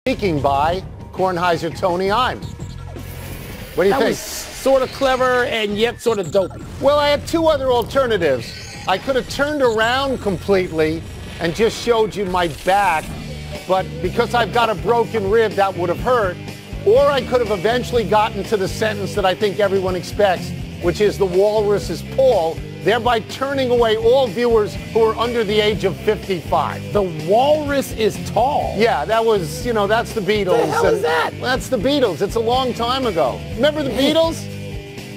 Speaking by Kornheiser Tony Imes. What do you think? That was sort of clever and yet sort of dopey. Well, I had two other alternatives. I could have turned around completely and just showed you my back, but because I've got a broken rib, that would have hurt. Or I could have eventually gotten to the sentence that I think everyone expects, which is the walrus is Paul, thereby turning away all viewers who are under the age of 55. The walrus is tall. Yeah, that was, that's the Beatles. What the hell is that? That's the Beatles. It's a long time ago. Remember the Beatles?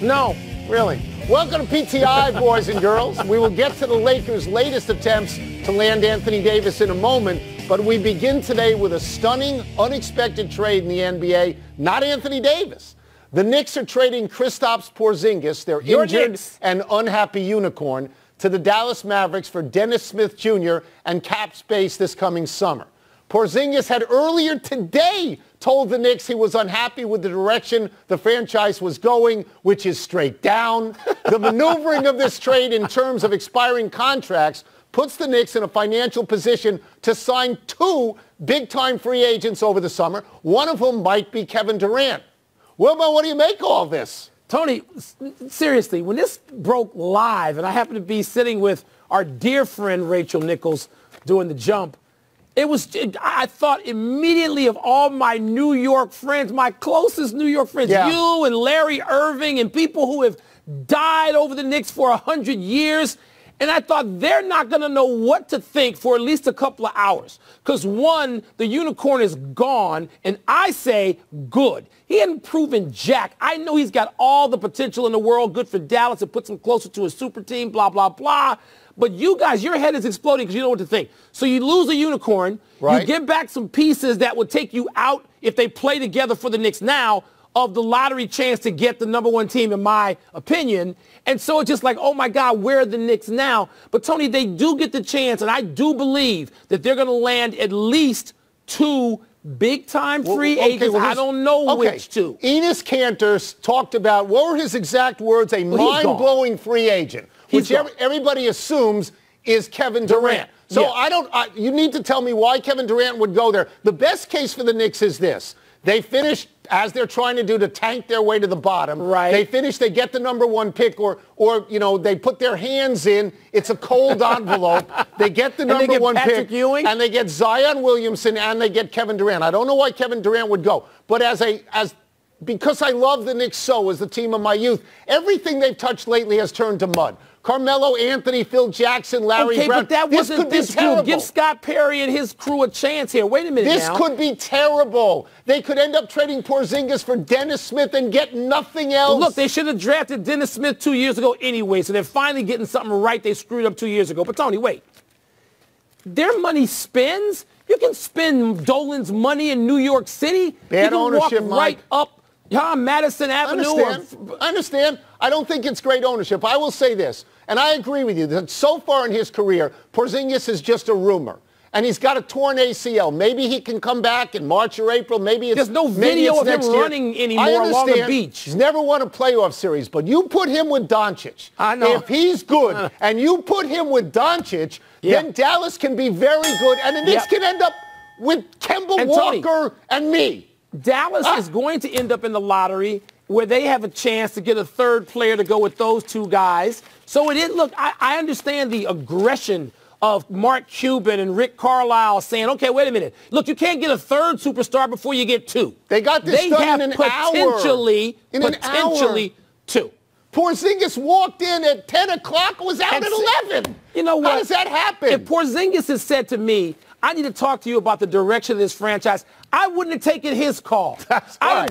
No. Really? Welcome to PTI, boys and girls. We will get to the Lakers' latest attempts to land Anthony Davis in a moment, but we begin today with a stunning, unexpected trade in the NBA, not Anthony Davis. The Knicks are trading Kristaps Porzingis, their injured and unhappy unicorn, to the Dallas Mavericks for Dennis Smith Jr. and cap space this coming summer. Porzingis had earlier today told the Knicks he was unhappy with the direction the franchise was going, which is straight down. The maneuvering of this trade in terms of expiring contracts puts the Knicks in a financial position to sign two big-time free agents over the summer, one of whom might be Kevin Durant. Wilma, what do you make of all this? Tony, seriously, when this broke live, and I happened to be sitting with our dear friend Rachel Nichols doing the jump, I thought immediately of all my New York friends, my closest New York friends, you and Larry Irving and people who have died over the Knicks for 100 years. And I thought they're not going to know what to think for at least a couple of hours. Because, one, the unicorn is gone, and I say good. He hadn't proven jack. I know he's got all the potential in the world, good for Dallas. It puts him closer to a super team, blah, blah, blah. But you guys, your head is exploding because you know what to think. So you lose a unicorn. Right. You get back some pieces that would take you out if they play together for the Knicks now of the lottery chance to get the number one team, in my opinion. And so it's just like, oh, my God, where are the Knicks now? But, Tony, they do get the chance, and I do believe that they're going to land at least two big-time free agents. I don't know which two. Enes Kanter talked about, what were his exact words, a mind-blowing free agent, which everybody assumes is Kevin Durant. So you need to tell me why Kevin Durant would go there. The best case for the Knicks is this. They finished, as they're trying to do, to tank their way to the bottom. Right. They finish, they get the number one pick, or they put their hands in. It's a cold envelope. They get the number one pick, and they get Zion Williamson, and they get Kevin Durant. I don't know why Kevin Durant would go, but because I love the Knicks so as the team of my youth, everything they've touched lately has turned to mud. Carmelo Anthony, Phil Jackson, Larry Brown. But that wasn't this group. Give Scott Perry and his crew a chance here. Wait a minute This could be terrible. They could end up trading Porzingis for Dennis Smith and get nothing else. Look, they should have drafted Dennis Smith 2 years ago anyway, so they're finally getting something right they screwed up 2 years ago. But, Tony, wait. Their money spends? You can spend Dolan's money in New York City. Bad ownership, walk right up Madison Avenue. I understand. I don't think it's great ownership. I will say this, and I agree with you, that so far in his career, Porzingis is just a rumor. And he's got a torn ACL. Maybe he can come back in March or April. Maybe it's There's no video of him running anymore along the beach. He's never won a playoff series, but you put him with Doncic. I know. If he's good and you put him with Doncic, then Dallas can be very good. And the Knicks can end up with Kemba Walker and me. Dallas is going to end up in the lottery where they have a chance to get a third player to go with those two guys. So look, I understand the aggression of Mark Cuban and Rick Carlisle saying, okay, wait a minute. Look, you can't get a third superstar before you get two. They got this done in an hour. Potentially two. Porzingis walked in at 10 o'clock, was out at 11. You know what? How does that happen? If Porzingis has said to me, I need to talk to you about the direction of this franchise, I wouldn't have taken his call. That's right.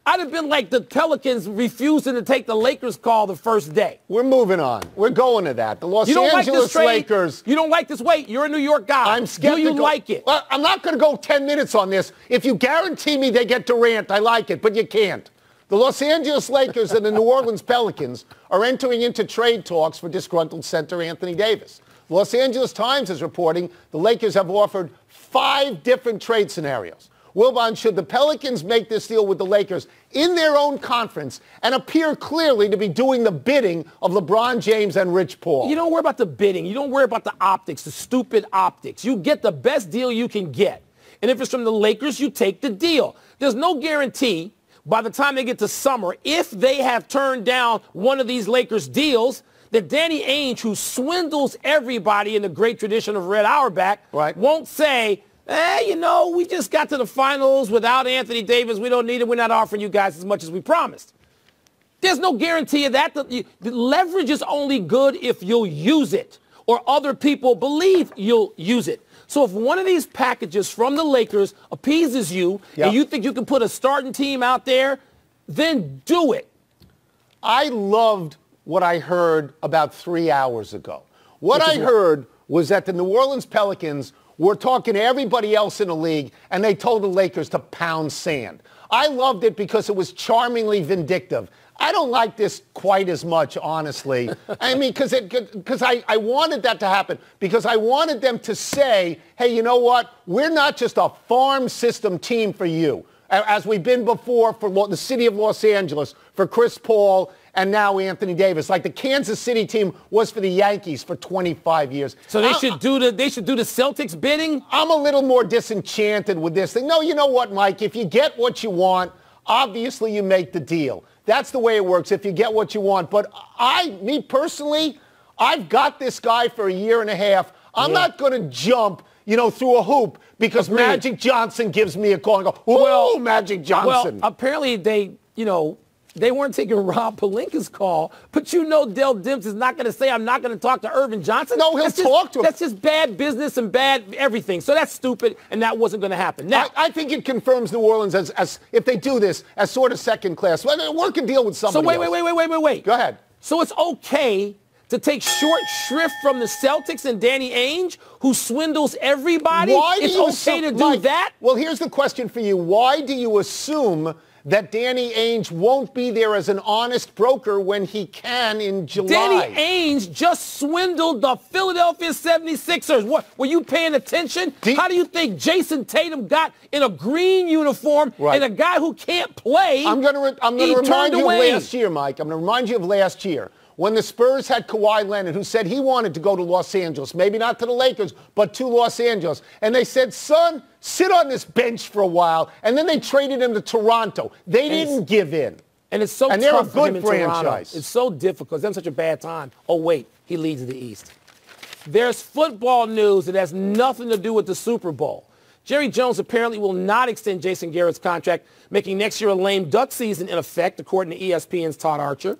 I'd have been like the Pelicans refusing to take the Lakers call the first day. We're moving on. We're going to that. The Los Angeles Lakers. You don't like this? Wait, you're a New York guy. I'm skeptical. Do you like it? Well, I'm not going to go 10 minutes on this. If you guarantee me they get Durant, I like it, but you can't. The Los Angeles Lakers and the New Orleans Pelicans are entering into trade talks for disgruntled center Anthony Davis. The Los Angeles Times is reporting the Lakers have offered 5 different trade scenarios. Wilbon, should the Pelicans make this deal with the Lakers in their own conference and appear clearly to be doing the bidding of LeBron James and Rich Paul? You don't worry about the bidding. You don't worry about the optics, the stupid optics. You get the best deal you can get. And if it's from the Lakers, you take the deal. There's no guarantee by the time they get to summer, if they have turned down one of these Lakers deals, that Danny Ainge, who swindles everybody in the great tradition of Red Auerbach, won't say, we just got to the finals without Anthony Davis. We don't need it. We're not offering you guys as much as we promised. There's no guarantee of that. The leverage is only good if you'll use it or other people believe you'll use it. So if one of these packages from the Lakers appeases you and you think you can put a starting team out there, then do it. I loved what I heard about 3 hours ago. What I heard was that the New Orleans Pelicans were talking to everybody else in the league, and they told the Lakers to pound sand. I loved it because it was charmingly vindictive. I don't like this quite as much, honestly. I mean, because I wanted that to happen, because I wanted them to say, hey, you know what? We're not just a farm system team for you, as we've been before for the city of Los Angeles, for Chris Paul, and now Anthony Davis, like the Kansas City team was for the Yankees for 25 years. So they should do the Celtics bidding? I'm a little more disenchanted with this thing. No, you know what, Mike? If you get what you want, obviously you make the deal. That's the way it works if you get what you want. But me personally, I've got this guy for a year and a half. I'm not going to jump, through a hoop because Magic Johnson gives me a call and go, whoa, Magic Johnson. Well, apparently they weren't taking Rob Pelinka's call, but Dell Demps is not going to say, I'm not going to talk to Irvin Johnson. No, he'll talk to him. That's just bad business and bad everything. So that's stupid, and that wasn't going to happen. Now, I think it confirms New Orleans as if they do this, as sort of second class. Well, work and deal with somebody else. Wait. Go ahead. So it's okay to take short shrift from the Celtics and Danny Ainge, who swindles everybody? It's okay to do that? Well, here's the question for you. Why do you assume that Danny Ainge won't be there as an honest broker when he can in July? Danny Ainge just swindled the Philadelphia 76ers. What, were you paying attention? How do you think Jason Tatum got in a green uniform and a guy who can't play? I'm going to remind you of last year, Mike. I'm going to remind you of last year when the Spurs had Kawhi Leonard, who said he wanted to go to Los Angeles, maybe not to the Lakers, but to Los Angeles. And they said, son, sit on this bench for a while. And then they traded him to Toronto. They didn't give in. And it's so tough they're a for him good in franchise. Toronto. It's so difficult. They're having such a bad time. Oh, wait, he leads the East. There's football news that has nothing to do with the Super Bowl. Jerry Jones apparently will not extend Jason Garrett's contract, making next year a lame duck season in effect, according to ESPN's Todd Archer.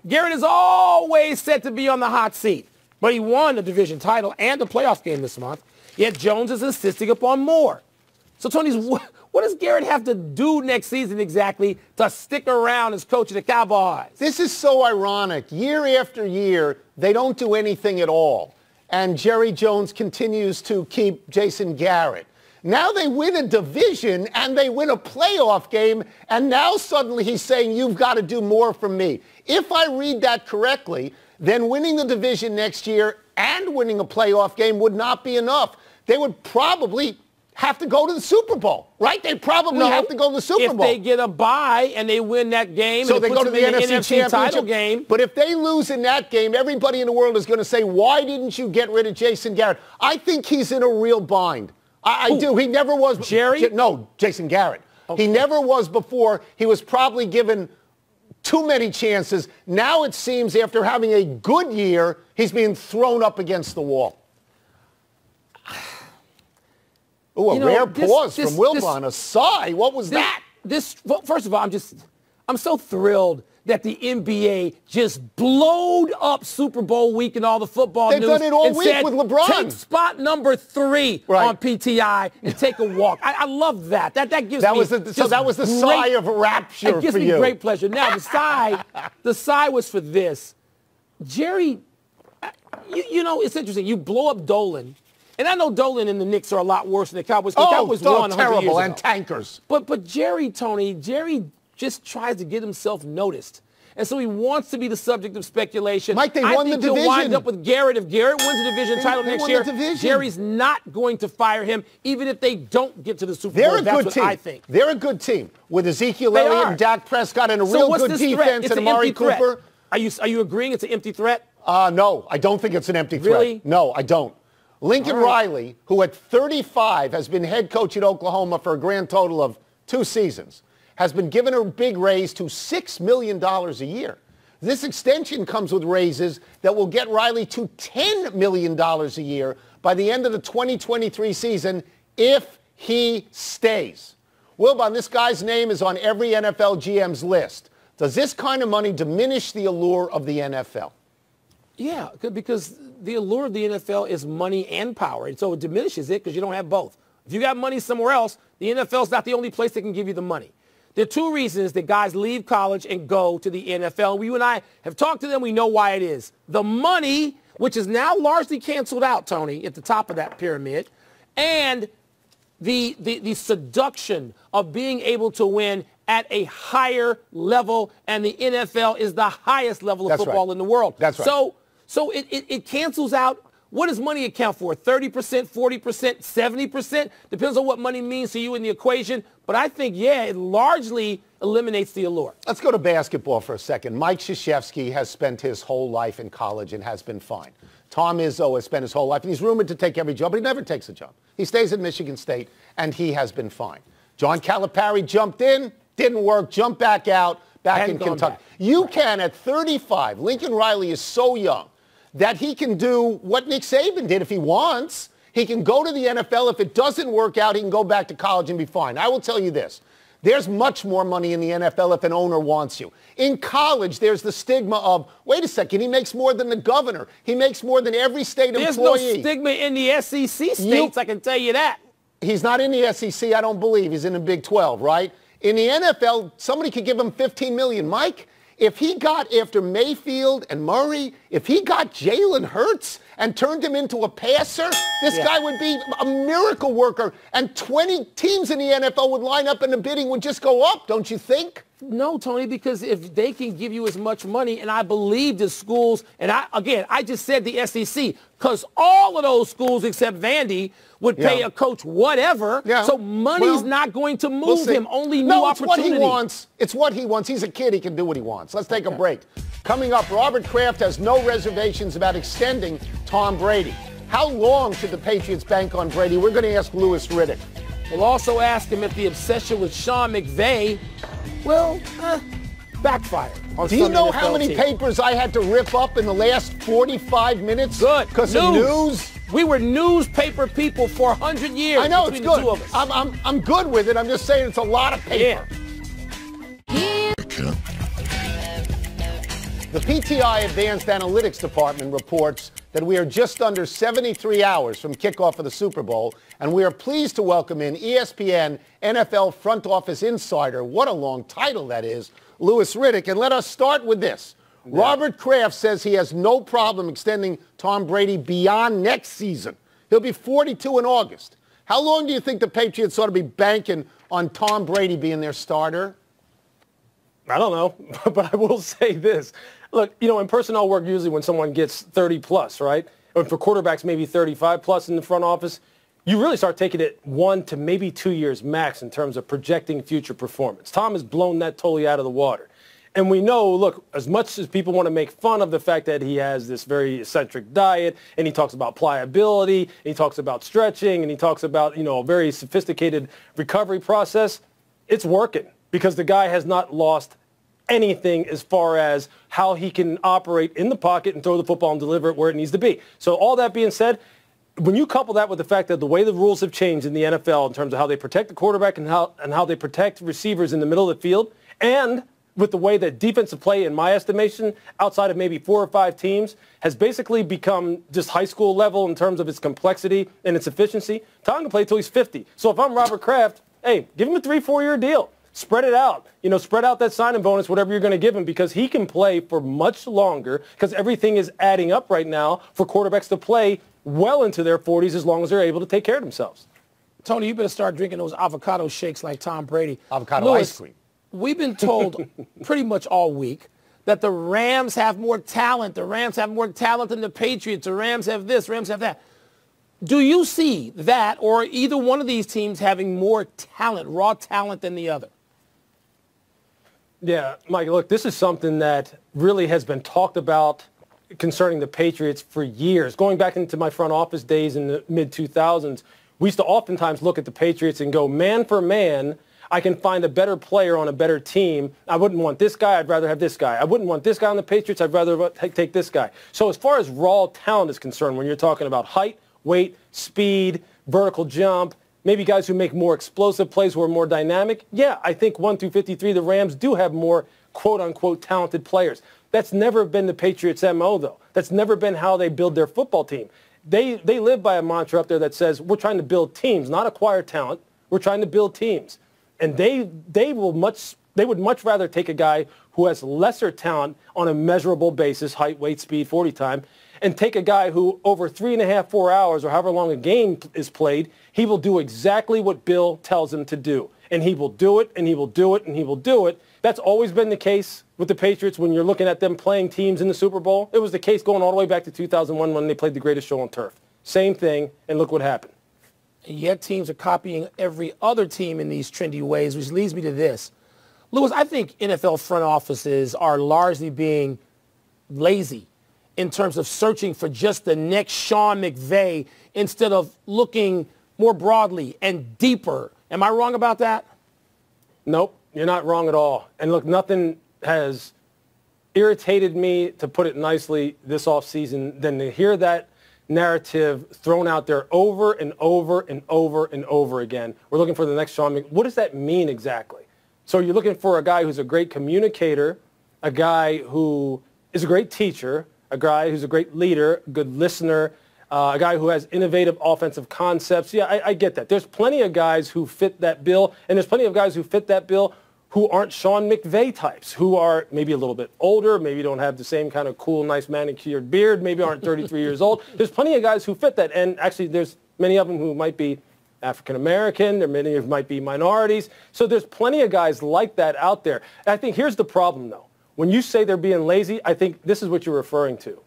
Garrett is always set to be on the hot seat, but he won the division title and the playoff game this month, yet Jones is insisting upon more. So, Tony, what does Garrett have to do next season exactly to stick around as coach of the Cowboys? This is so ironic. Year after year, they don't do anything at all, and Jerry Jones continues to keep Jason Garrett. Now they win a division and they win a playoff game, and now suddenly he's saying, you've got to do more for me. If I read that correctly, then winning the division next year and winning a playoff game would not be enough. They would probably have to go to the Super Bowl, right? They'd probably have to go to the Super Bowl. If they get a bye and they win that game, so and they go to the NFC title game. But if they lose in that game, everybody in the world is going to say, why didn't you get rid of Jason Garrett? I think he's in a real bind. I do. He never was. Jerry? No, Jason Garrett. Okay. He never was before. He was probably given too many chances. Now it seems after having a good year, he's being thrown up against the wall. Ooh, a rare pause from Wilbon. A sigh. What was that? First of all, I'm so thrilled that the NBA just blowed up Super Bowl week and all the football news. They've done it all week said, with LeBron. Take spot number 3 on PTI and take a walk. I love that. That gives me so that was the sigh of rapture for you. It gives me great pleasure. Now, the sigh was for this. Jerry, it's interesting. You blow up Dolan. And I know Dolan and the Knicks are a lot worse than the Cowboys. The Cowboys won 100 terrible years ago. And tankers. But Jerry just tries to get himself noticed. And so he wants to be the subject of speculation. Mike, they won the division. I think he'll wind up with Garrett. If Garrett wins the division title next year, Jerry's not going to fire him, even if they don't get to the Super Bowl. That's what I think. They're a good team with Ezekiel Elliott and Dak Prescott and a real good defense and Amari Cooper. Are you agreeing it's an empty threat? No, I don't think it's an empty threat. Really? No, I don't. Lincoln Riley, who at 35 has been head coach at Oklahoma for a grand total of 2 seasons, has been given a big raise to $6 million a year. This extension comes with raises that will get Riley to $10 million a year by the end of the 2023 season if he stays. Wilbon, this guy's name is on every NFL GM's list. Does this kind of money diminish the allure of the NFL? Yeah, because the allure of the NFL is money and power, and so it diminishes it because you don't have both. If you got money somewhere else, the NFL is not the only place that can give you the money. There are 2 reasons that guys leave college and go to the NFL. You and I have talked to them. We know why it is. The money, which is now largely canceled out, Tony, at the top of that pyramid, and the seduction of being able to win at a higher level, and the NFL is the highest level of football in the world. That's right. So it cancels out. What does money account for? 30%, 40%, 70%? Depends on what money means to you in the equation. But I think, yeah, it largely eliminates the allure. Let's go to basketball for a second. Mike Krzyzewski has spent his whole life in college and has been fine. Tom Izzo has spent his whole life, and he's rumored to take every job, but he never takes a job. He stays at Michigan State, and he has been fine. John Calipari jumped in, didn't work, jumped back out, back in Kentucky. You can, at 35, Lincoln Riley is so young that he can do what Nick Saban did if he wants. He can go to the NFL. If it doesn't work out, he can go back to college and be fine. I will tell you this. There's much more money in the NFL if an owner wants you. In college, there's the stigma of, wait a second, he makes more than the governor. He makes more than every state employee. There's no stigma in the SEC states, I can tell you that. He's not in the SEC, I don't believe. He's in the Big 12, right? In the NFL, somebody could give him $15 million. Mike, if he got after Mayfield and Murray, if he got Jalen Hurts and turned him into a passer, this guy would be a miracle worker. And 20 teams in the NFL would line up and the bidding would just go up, don't you think? No, Tony, because if they can give you as much money, and I believe the schools, and I just said the SEC, because all of those schools except Vandy would pay a coach whatever, so money's not going to move him, only new opportunity. What he wants. It's what he wants. He's a kid. He can do what he wants. Let's take a break. Coming up, Robert Kraft has no reservations about extending Tom Brady. How long should the Patriots bank on Brady? We're going to ask Louis Riddick. We'll also ask him if the obsession with Sean McVay will backfire on Do you know NFL how many papers I had to rip up in the last 45 minutes? Good. Because of news? We were newspaper people for 100 years. I know, it's good. The two of us. I'm good with it. I'm just saying it's a lot of paper. The PTI Advanced Analytics Department reports that we are just under 73 hours from kickoff of the Super Bowl, and we are pleased to welcome in ESPN NFL Front Office Insider, what a long title that is, Louis Riddick. And let us start with this. Robert Kraft says he has no problem extending Tom Brady beyond next season. He'll be 42 in August. How long do you think the Patriots ought to be banking on Tom Brady being their starter? I don't know, but I will say this. Look, you know, in personnel work, usually when someone gets 30 plus, right? Or for quarterbacks, maybe 35 plus in the front office, you really start taking it 1 to maybe 2 years max in terms of projecting future performance. Tom has blown that totally out of the water. And we know, look, as much as people want to make fun of the fact that he has this very eccentric diet, and he talks about pliability, and he talks about stretching, and he talks about, you know, a very sophisticated recovery process, it's working because the guy has not lost anything as far as how he can operate in the pocket and throw the football and deliver it where it needs to be. So all that being said, when you couple that with the fact that the way the rules have changed in the NFL in terms of how they protect the quarterback and how they protect receivers in the middle of the field, and with the way that defensive play, in my estimation, outside of maybe 4 or 5 teams, has basically become just high school level in terms of its complexity and its efficiency, Tom can play till he's 50. So if I'm Robert Kraft, hey, give him a 3-4 year deal. Spread it out. You know, spread out that signing bonus, whatever you're going to give him, because he can play for much longer because everything is adding up right now for quarterbacks to play well into their 40s as long as they're able to take care of themselves. Tony, you better start drinking those avocado shakes like Tom Brady. Avocado ice cream. We've been told pretty much all week that the Rams have more talent. The Rams have more talent than the Patriots. The Rams have this, Rams have that. Do you see that or either one of these teams having more talent, raw talent than the other? Yeah, Mike, look, this is something that really has been talked about concerning the Patriots for years. Going back into my front office days in the mid-2000s, we used to oftentimes look at the Patriots and go, man for man, I can find a better player on a better team. I wouldn't want this guy. I'd rather have this guy. I wouldn't want this guy on the Patriots. I'd rather take this guy. So as far as raw talent is concerned, when you're talking about height, weight, speed, vertical jump, maybe guys who make more explosive plays who are more dynamic, yeah, I think 1 through 53, the Rams do have more quote-unquote talented players. That's never been the Patriots' MO, though. That's never been how they build their football team. They live by a mantra up there that says, we're trying to build teams, not acquire talent. We're trying to build teams. And they would much rather take a guy who has lesser talent on a measurable basis, height, weight, speed, 40 time, and take a guy who over 3.5, 4 hours, or however long a game is played, he will do exactly what Bill tells him to do. And he will do it, and he will do it, and he will do it. That's always been the case with the Patriots when you're looking at them playing teams in the Super Bowl. It was the case going all the way back to 2001 when they played the greatest show on turf. Same thing, and look what happened. And yet teams are copying every other team in these trendy ways, which leads me to this. Lewis, I think NFL front offices are largely being lazy in terms of searching for just the next Sean McVay instead of looking more broadly and deeper. Am I wrong about that? Nope, you're not wrong at all. And look, nothing has irritated me, to put it nicely, this offseason than to hear that narrative thrown out there over and over and over and over again. We're looking for the next Sean McVay. What does that mean exactly? So you're looking for a guy who's a great communicator, a guy who is a great teacher, a guy who's a great leader, a good listener, a guy who has innovative offensive concepts. Yeah, I get that. There's plenty of guys who fit that bill, and there's plenty of guys who fit that bill who aren't Sean McVay types, who are maybe a little bit older, maybe don't have the same kind of cool, nice manicured beard, maybe aren't 33 years old. There's plenty of guys who fit that, and actually there's many of them who might be African-American, there many of them might be minorities. So there's plenty of guys like that out there. And I think here's the problem, though. When you say they're being lazy, I think this is what you're referring to.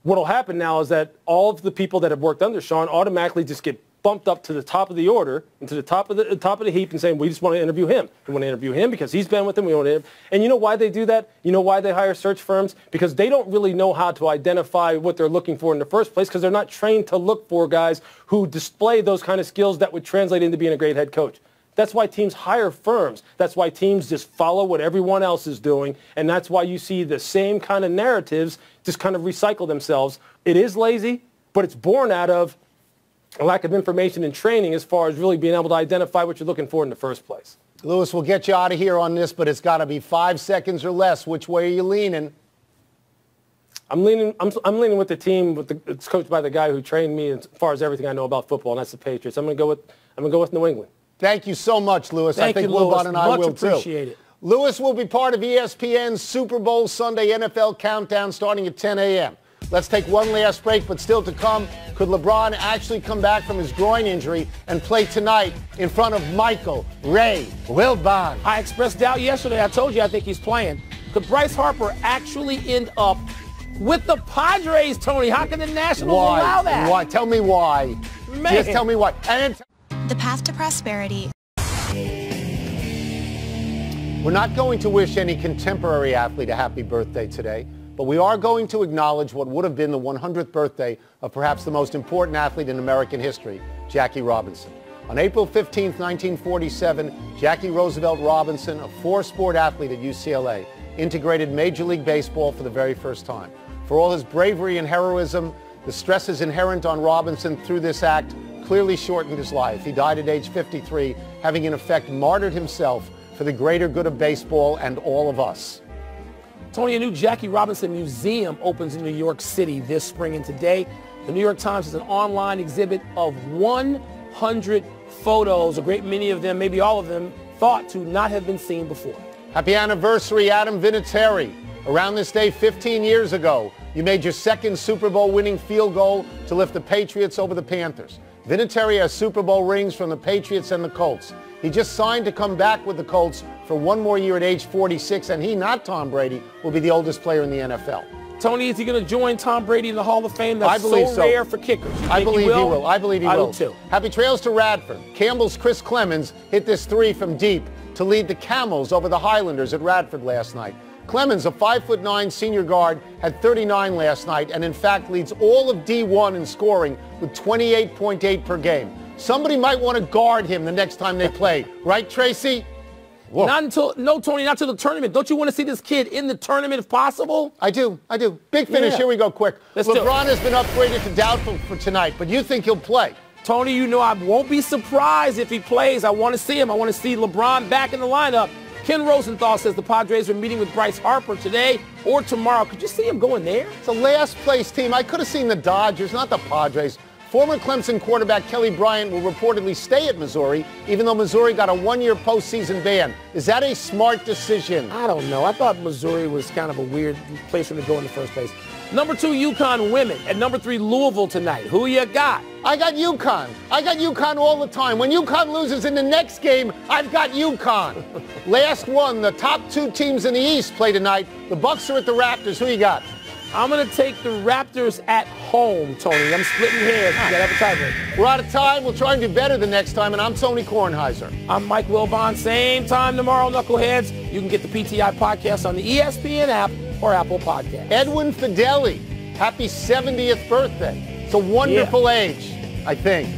What will happen now is that all of the people that have worked under Sean automatically just get bumped up to the top of the order and to the top of the heap and saying, we just want to interview him. We want to interview him because he's been with him. We want to. And you know why they do that? You know why they hire search firms? Because they don't really know how to identify what they're looking for in the first place, because they're not trained to look for guys who display those kind of skills that would translate into being a great head coach. That's why teams hire firms. That's why teams just follow what everyone else is doing. And that's why you see the same kind of narratives just kind of recycle themselves. It is lazy, but it's born out of a lack of information and training as far as really being able to identify what you're looking for in the first place. Lewis, we'll get you out of here on this, but it's got to be 5 seconds or less. Which way are you leaning? I'm leaning with the team. It's coached by the guy who trained me as far as everything I know about football, and that's the Patriots. I'm going to go with New England. Thank you so much, Lewis. I think Wilbon and I will too. Appreciate it. Lewis will be part of ESPN's Super Bowl Sunday NFL Countdown starting at 10 a.m. Let's take one last break, but still to come, could LeBron actually come back from his groin injury and play tonight in front of Michael Ray Wilbon? I expressed doubt yesterday. I told you I think he's playing. Could Bryce Harper actually end up with the Padres, Tony? How can the Nationals allow that? Why? Tell me why. Man. Just tell me why. The path to prosperity. We're not going to wish any contemporary athlete a happy birthday today, but we are going to acknowledge what would have been the 100th birthday of perhaps the most important athlete in American history, Jackie Robinson. On April 15, 1947, Jackie Roosevelt Robinson, a four-sport athlete at UCLA, integrated Major League Baseball for the very first time. For all his bravery and heroism, the stresses inherent on Robinson through this act clearly shortened his life. He died at age 53, having in effect martyred himself for the greater good of baseball and all of us. Tony, a new Jackie Robinson Museum opens in New York City this spring, and today the New York Times has an online exhibit of 100 photos, a great many of them, maybe all of them, thought to not have been seen before. Happy anniversary, Adam Vinatieri. Around this day 15 years ago, you made your second Super Bowl winning field goal to lift the Patriots over the Panthers. Vinatieri has Super Bowl rings from the Patriots and the Colts. He just signed to come back with the Colts for one more year at age 46, and he, not Tom Brady, will be the oldest player in the NFL. Tony, is he going to join Tom Brady in the Hall of Fame? That's so rare for kickers. I believe he will. I believe he will. I do too. Happy trails to Radford. Campbell's Chris Clemens hit this three from deep to lead the Camels over the Highlanders at Radford last night. Clemens, a 5'9" senior guard, had 39 last night and in fact leads all of D1 in scoring with 28.8 per game. Somebody might want to guard him the next time they play. Right, Tracy? Tony, not till the tournament. Don't you want to see this kid in the tournament if possible? I do. Big finish. Yeah. Here we go, quick. Let's do it. LeBron has been upgraded to doubtful for tonight, but you think he'll play? Tony, you know I won't be surprised if he plays. I want to see him. I want to see LeBron back in the lineup. Ken Rosenthal says the Padres are meeting with Bryce Harper today or tomorrow. Could you see him going there? It's a last-place team. I could have seen the Dodgers, not the Padres. Former Clemson quarterback Kelly Bryant will reportedly stay at Missouri, even though Missouri got a one-year postseason ban. Is that a smart decision? I don't know. I thought Missouri was kind of a weird place for him to go in the first place. Number 2, UConn women. At number 3, Louisville tonight. Who you got? I got UConn. I got UConn all the time. When UConn loses in the next game, I've got UConn. Last one, the top 2 teams in the East play tonight. The Bucks are at the Raptors. Who you got? I'm going to take the Raptors at home, Tony. I'm splitting hairs. You got to have a tiebreaker. We're out of time. We'll try and do better the next time, and I'm Tony Kornheiser. I'm Mike Wilbon. Same time tomorrow, Knuckleheads. You can get the PTI podcast on the ESPN app or Apple Podcast. Edwin Fideli, happy 70th birthday. It's a wonderful age, I think.